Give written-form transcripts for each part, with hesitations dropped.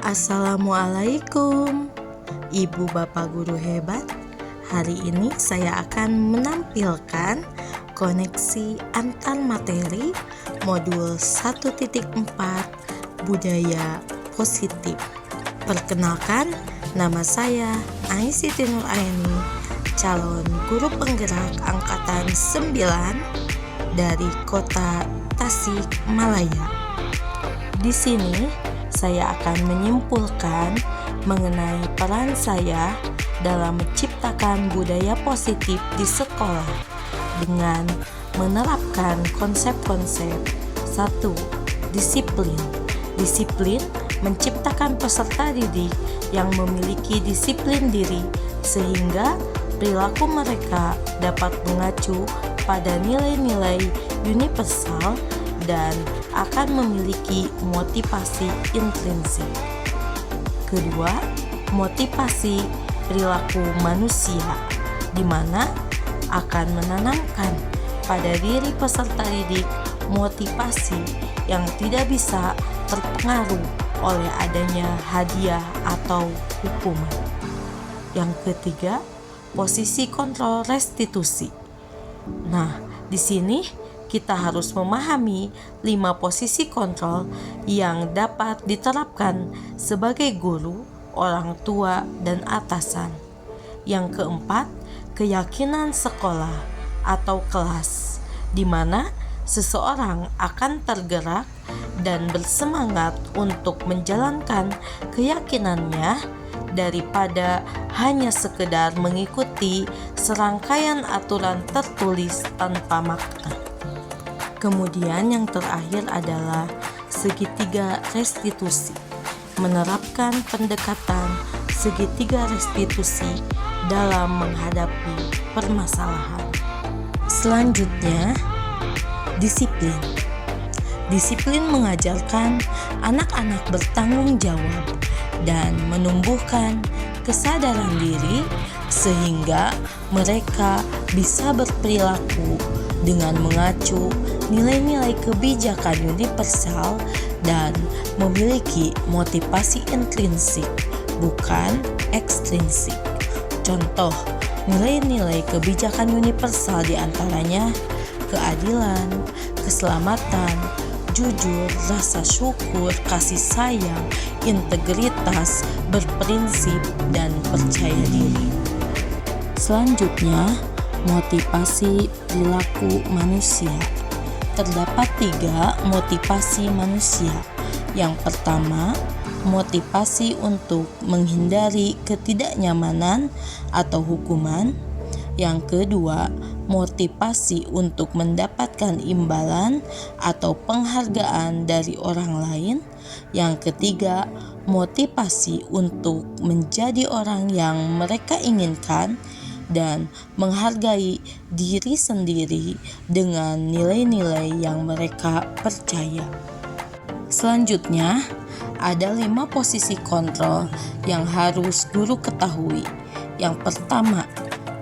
Assalamualaikum, Ibu Bapak Guru hebat. Hari ini saya akan menampilkan koneksi antar materi modul 1.4 budaya positif. Perkenalkan, nama saya Aisyah Nuraini, calon guru penggerak angkatan 9 dari Kota Tasikmalaya. Di sini saya akan menyimpulkan mengenai peran saya dalam menciptakan budaya positif di sekolah dengan menerapkan konsep-konsep. 1. Disiplin. Disiplin menciptakan peserta didik yang memiliki disiplin diri sehingga perilaku mereka dapat mengacu pada nilai-nilai universal dan akan memiliki motivasi intrinsik. Kedua, motivasi perilaku manusia, di mana akan menanamkan pada diri peserta didik motivasi yang tidak bisa terpengaruh oleh adanya hadiah atau hukuman. Yang ketiga, posisi kontrol restitusi. Nah, di sini kita harus memahami 5 posisi kontrol yang dapat diterapkan sebagai guru, orang tua, dan atasan. Yang keempat, keyakinan sekolah atau kelas, di mana seseorang akan tergerak dan bersemangat untuk menjalankan keyakinannya daripada hanya sekedar mengikuti serangkaian aturan tertulis tanpa makna. Kemudian yang terakhir adalah segitiga restitusi, menerapkan pendekatan segitiga restitusi dalam menghadapi permasalahan. Selanjutnya, disiplin. Disiplin mengajarkan anak-anak bertanggung jawab dan menumbuhkan kesadaran diri sehingga mereka bisa berperilaku dengan mengacu nilai-nilai kebijakan universal dan memiliki motivasi intrinsik, bukan ekstrinsik. Contoh, nilai-nilai kebijakan universal diantaranya keadilan, keselamatan, jujur, rasa syukur, kasih sayang, integritas, berprinsip, dan percaya diri. Selanjutnya, motivasi perilaku manusia. Terdapat 3 motivasi manusia. Yang pertama, motivasi untuk menghindari ketidaknyamanan atau hukuman. Yang kedua, motivasi untuk mendapatkan imbalan atau penghargaan dari orang lain. Yang ketiga, motivasi untuk menjadi orang yang mereka inginkan dan menghargai diri sendiri dengan nilai-nilai yang mereka percaya. Selanjutnya, ada 5 posisi kontrol yang harus guru ketahui. Yang pertama,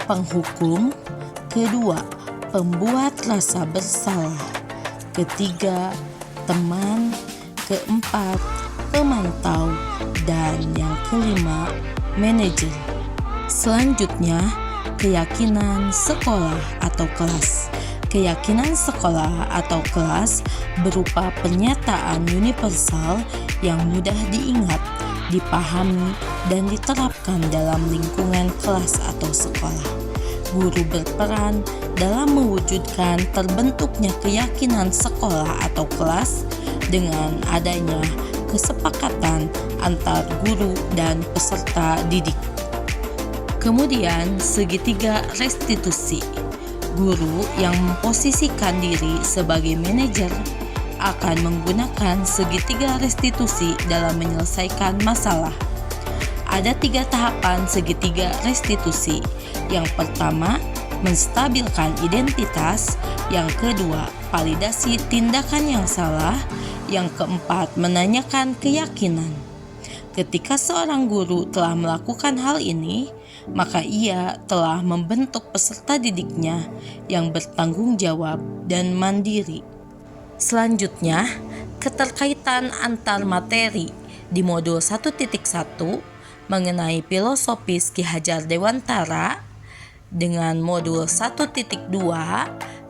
penghukum. Kedua, pembuat rasa bersalah. Ketiga, teman. Keempat, pemantau. Dan yang kelima, manajer. Selanjutnya, keyakinan sekolah atau kelas. Keyakinan sekolah atau kelas berupa pernyataan universal yang mudah diingat, dipahami, dan diterapkan dalam lingkungan kelas atau sekolah. Guru berperan dalam mewujudkan terbentuknya keyakinan sekolah atau kelas dengan adanya kesepakatan antar guru dan peserta didik. Kemudian, segitiga restitusi. Guru yang memposisikan diri sebagai manajer akan menggunakan segitiga restitusi dalam menyelesaikan masalah. Ada 3 tahapan segitiga restitusi. Yang pertama, menstabilkan identitas. Yang kedua, validasi tindakan yang salah. Yang keempat, menanyakan keyakinan. Ketika seorang guru telah melakukan hal ini, maka ia telah membentuk peserta didiknya yang bertanggung jawab dan mandiri. Selanjutnya, keterkaitan antar materi di modul 1.1 mengenai filosofis Ki Hajar Dewantara dengan modul 1.2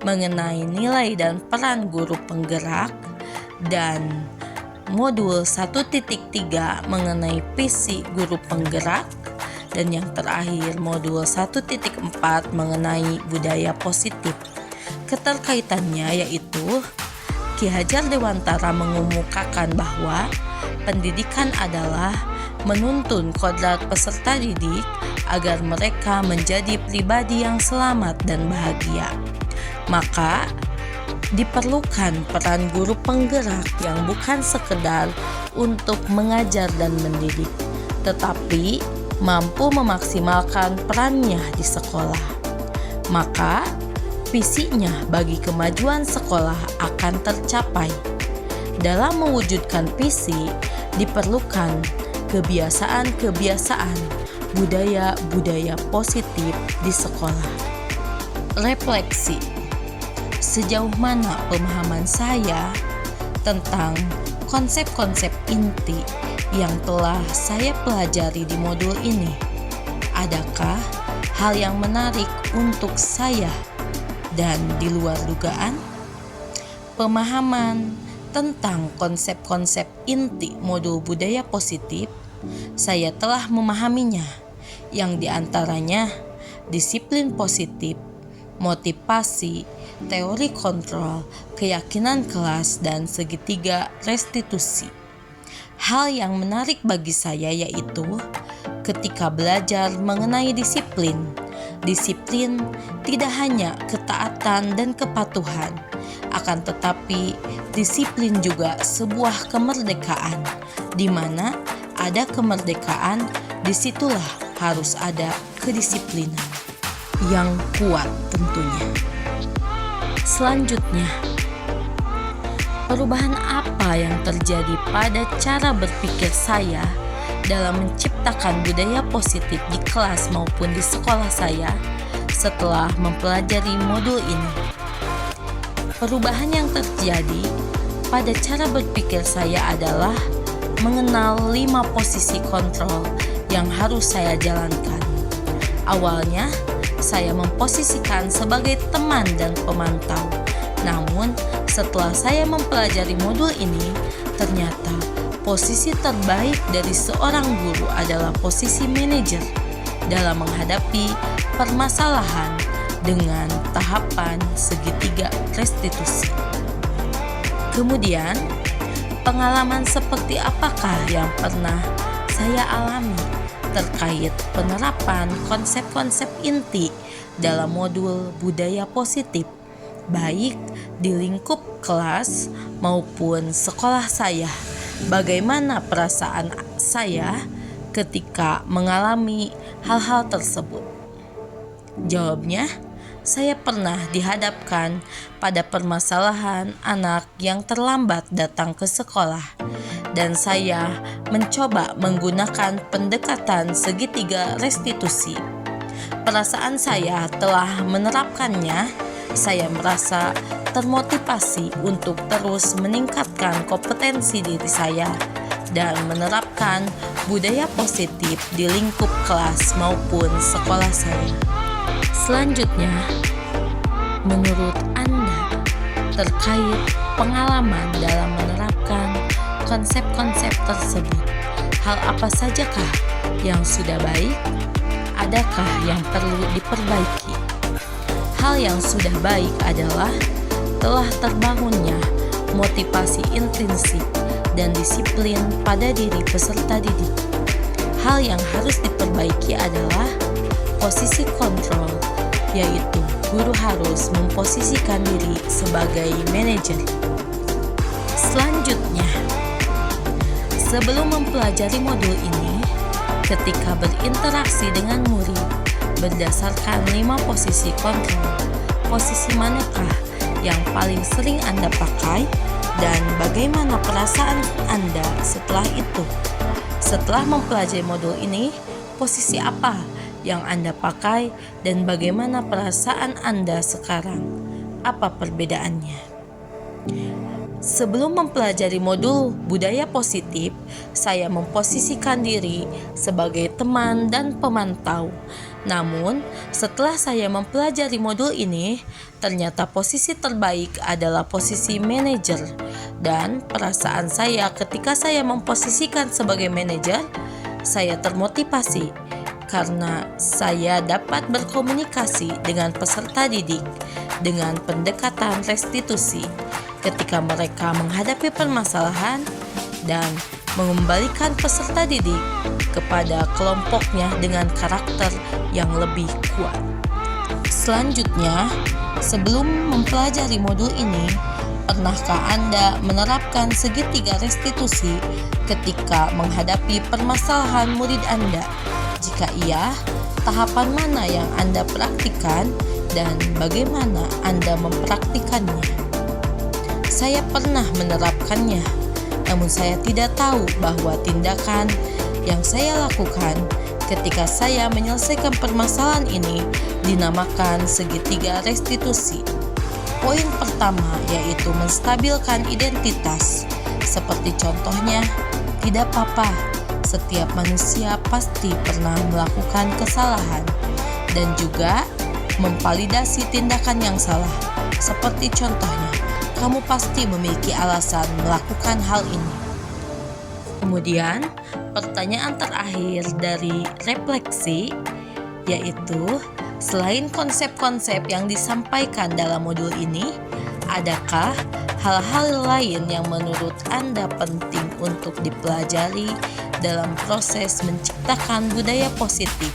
mengenai nilai dan peran guru penggerak dan modul 1.3 mengenai visi guru penggerak, dan yang terakhir modul 1.4 mengenai budaya positif. Keterkaitannya yaitu Ki Hajar Dewantara mengemukakan bahwa pendidikan adalah menuntun kodrat peserta didik agar mereka menjadi pribadi yang selamat dan bahagia. Maka diperlukan peran guru penggerak yang bukan sekedar untuk mengajar dan mendidik, tetapi mampu memaksimalkan perannya di sekolah. Maka visinya bagi kemajuan sekolah akan tercapai. Dalam mewujudkan visi, diperlukan kebiasaan-kebiasaan, budaya-budaya positif di sekolah. Refleksi. Sejauh mana pemahaman saya tentang konsep-konsep inti yang telah saya pelajari di modul ini? Adakah hal yang menarik untuk saya dan di luar dugaan? Pemahaman tentang konsep-konsep inti modul budaya positif, saya telah memahaminya, yang diantaranya disiplin positif, motivasi, teori kontrol, keyakinan kelas, dan segitiga restitusi. Hal yang menarik bagi saya yaitu ketika belajar mengenai disiplin. Disiplin tidak hanya ketaatan dan kepatuhan, akan tetapi disiplin juga sebuah kemerdekaan, di mana ada kemerdekaan, disitulah harus ada kedisiplinan yang kuat tentunya. Selanjutnya, perubahan apa yang terjadi pada cara berpikir saya dalam menciptakan budaya positif di kelas maupun di sekolah saya setelah mempelajari modul ini? Perubahan yang terjadi pada cara berpikir saya adalah mengenal 5 posisi kontrol yang harus saya jalankan. Awalnya, saya memposisikan sebagai teman dan pemantau. Namun, setelah saya mempelajari modul ini, ternyata posisi terbaik dari seorang guru adalah posisi manajer dalam menghadapi permasalahan dengan tahapan segitiga restitusi. Kemudian, pengalaman seperti apakah yang pernah saya alami terkait penerapan konsep-konsep inti dalam modul budaya positif, baik di lingkup kelas maupun sekolah saya? Bagaimana perasaan saya ketika mengalami hal-hal tersebut? Jawabnya, saya pernah dihadapkan pada permasalahan anak yang terlambat datang ke sekolah, dan saya mencoba menggunakan pendekatan segitiga restitusi. Perasaan saya telah menerapkannya, saya merasa termotivasi untuk terus meningkatkan kompetensi diri saya dan menerapkan budaya positif di lingkup kelas maupun sekolah saya. Selanjutnya, menurut Anda terkait pengalaman dalam menerapkan konsep-konsep tersebut, hal apa sajakah yang sudah baik? Adakah yang perlu diperbaiki? Hal yang sudah baik adalah telah terbangunnya motivasi intrinsik dan disiplin pada diri peserta didik. Hal yang harus diperbaiki adalah posisi kontrol, yaitu guru harus memposisikan diri sebagai manajer. Selanjutnya, sebelum mempelajari modul ini, ketika berinteraksi dengan murid berdasarkan 5 posisi kontrol, posisi manakah yang paling sering Anda pakai dan bagaimana perasaan Anda setelah itu? Setelah mempelajari modul ini, posisi apa yang Anda pakai dan bagaimana perasaan Anda sekarang? Apa perbedaannya? Sebelum mempelajari modul budaya positif, saya memposisikan diri sebagai teman dan pemantau. Namun, setelah saya mempelajari modul ini, ternyata posisi terbaik adalah posisi manajer. Dan perasaan saya ketika saya memposisikan sebagai manajer, saya termotivasi karena saya dapat berkomunikasi dengan peserta didik dengan pendekatan restitusi ketika mereka menghadapi permasalahan dan mengembalikan peserta didik kepada kelompoknya dengan karakter yang lebih kuat. Selanjutnya, sebelum mempelajari modul ini, pernahkah Anda menerapkan segitiga restitusi ketika menghadapi permasalahan murid Anda? Jika iya, tahapan mana yang Anda praktikkan dan bagaimana Anda mempraktikannya? Saya pernah menerapkannya, namun saya tidak tahu bahwa tindakan yang saya lakukan ketika saya menyelesaikan permasalahan ini dinamakan segitiga restitusi. Poin pertama yaitu menstabilkan identitas. Seperti contohnya, tidak apa-apa, setiap manusia pasti pernah melakukan kesalahan, dan juga memvalidasi tindakan yang salah. Seperti contohnya, kamu pasti memiliki alasan melakukan hal ini. Kemudian, pertanyaan terakhir dari refleksi yaitu, selain konsep-konsep yang disampaikan dalam modul ini, adakah hal-hal lain yang menurut Anda penting untuk dipelajari dalam proses menciptakan budaya positif,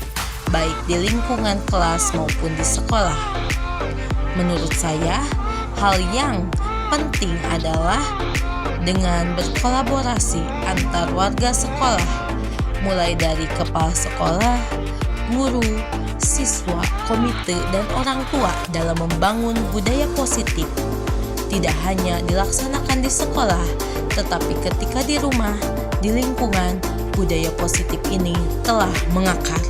baik di lingkungan kelas maupun di sekolah? Menurut saya, hal yang penting adalah dengan berkolaborasi antar warga sekolah, mulai dari kepala sekolah, guru, siswa, komite, dan orang tua dalam membangun budaya positif. Tidak hanya dilaksanakan di sekolah, tetapi ketika di rumah, di lingkungan, budaya positif ini telah mengakar.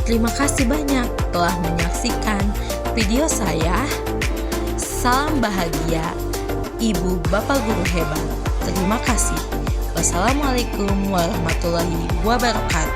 Terima kasih banyak telah menyaksikan video saya. Salam bahagia, Ibu Bapak Guru hebat. Terima kasih. Wassalamualaikum warahmatullahi wabarakatuh.